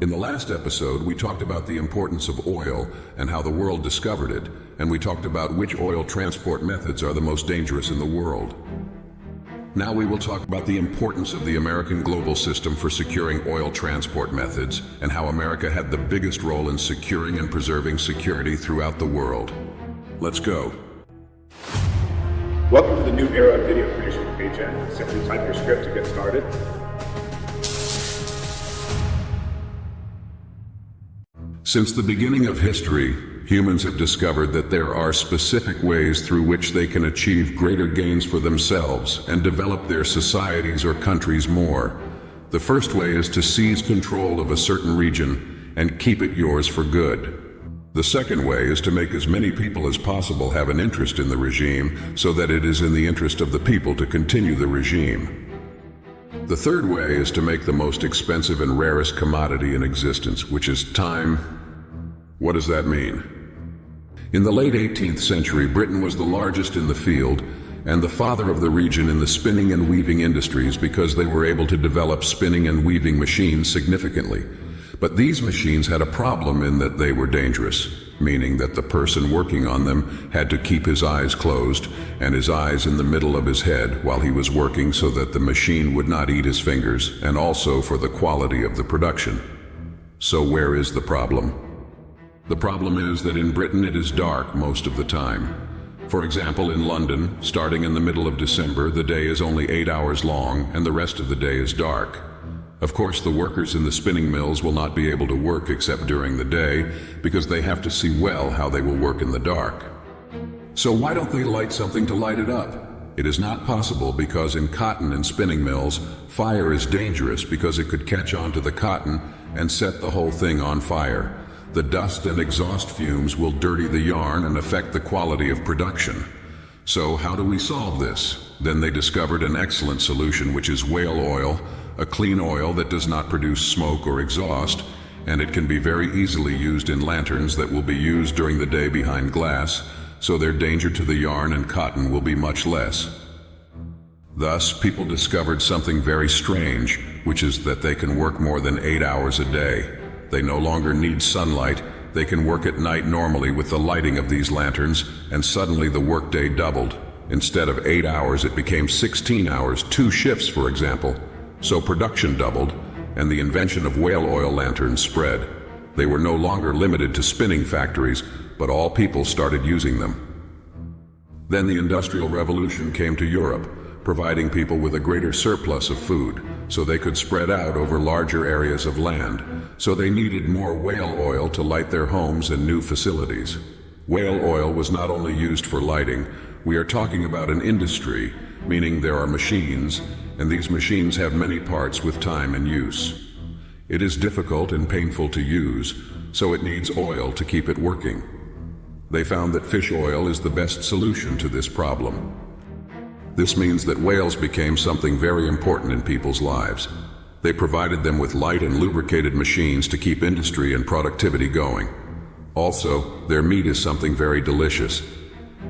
In the last episode, we talked about the importance of oil and how the world discovered it, and we talked about which oil transport methods are the most dangerous in the world. Now we will talk about the importance of the American global system for securing oil transport methods and how America had the biggest role in securing and preserving security throughout the world. Let's go. Welcome to the new era of video creation with HN. Simply type your script to get started. Since the beginning of history, humans have discovered that there are specific ways through which they can achieve greater gains for themselves and develop their societies or countries more. The first way is to seize control of a certain region and keep it yours for good. The second way is to make as many people as possible have an interest in the regime so that it is in the interest of the people to continue the regime. The third way is to make the most expensive and rarest commodity in existence, which is time. What does that mean? In the late 18th century, Britain was the largest in the field and the father of the region in the spinning and weaving industries because they were able to develop spinning and weaving machines significantly. But these machines had a problem in that they were dangerous, meaning that the person working on them had to keep his eyes closed and his eyes in the middle of his head while he was working so that the machine would not eat his fingers, and also for the quality of the production. So where is the problem? The problem is that in Britain it is dark most of the time. For example, in London, starting in the middle of December, the day is only 8 hours long and the rest of the day is dark. Of course, the workers in the spinning mills will not be able to work except during the day because they have to see well how they will work in the dark. So why don't they light something to light it up? It is not possible because in cotton and spinning mills, fire is dangerous because it could catch onto the cotton and set the whole thing on fire. The dust and exhaust fumes will dirty the yarn and affect the quality of production. So how do we solve this? Then they discovered an excellent solution, which is whale oil, a clean oil that does not produce smoke or exhaust, and it can be very easily used in lanterns that will be used during the day behind glass, so their danger to the yarn and cotton will be much less. Thus, people discovered something very strange, which is that they can work more than 8 hours a day. They no longer need sunlight. They can work at night normally with the lighting of these lanterns, and suddenly the workday doubled. Instead of 8 hours, it became 16 hours, 2 shifts, for example. So production doubled, and the invention of whale oil lanterns spread. They were no longer limited to spinning factories, but all people started using them. Then the Industrial Revolution came to Europe, providing people with a greater surplus of food, so they could spread out over larger areas of land. So they needed more whale oil to light their homes and new facilities. Whale oil was not only used for lighting. We are talking about an industry, meaning there are machines, and these machines have many parts with time and use. It is difficult and painful to use, so it needs oil to keep it working. They found that fish oil is the best solution to this problem. This means that whales became something very important in people's lives. They provided them with light and lubricated machines to keep industry and productivity going. Also, their meat is something very delicious.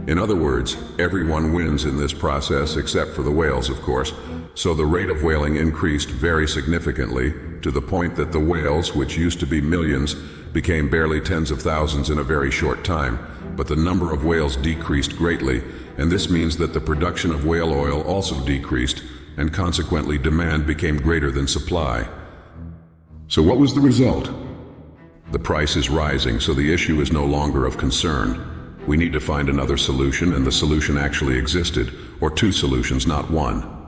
In other words, everyone wins in this process except for the whales, of course. So the rate of whaling increased very significantly to the point that the whales, which used to be millions, became barely tens of thousands in a very short time. But the number of whales decreased greatly, and this means that the production of whale oil also decreased, and consequently demand became greater than supply. So what was the result? The price is rising, so the issue is no longer of concern. We need to find another solution, and the solution actually existed, or 2 solutions, not 1.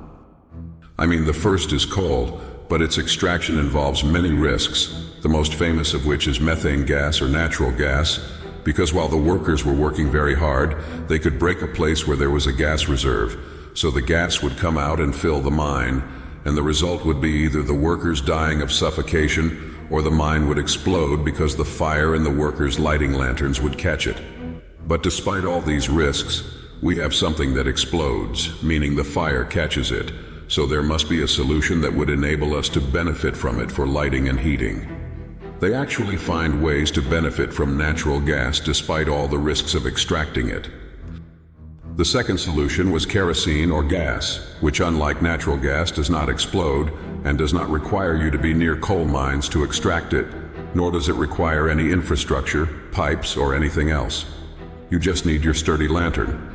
I mean, the first is coal, but its extraction involves many risks, the most famous of which is methane gas or natural gas, because while the workers were working very hard, they could break a place where there was a gas reserve, so the gas would come out and fill the mine, and the result would be either the workers dying of suffocation or the mine would explode because the fire in the workers' lighting lanterns would catch it. But despite all these risks, we have something that explodes, meaning the fire catches it, so there must be a solution that would enable us to benefit from it for lighting and heating. They actually find ways to benefit from natural gas despite all the risks of extracting it. The second solution was kerosene or gas, which unlike natural gas does not explode and does not require you to be near coal mines to extract it, nor does it require any infrastructure, pipes, or anything else. You just need your sturdy lantern.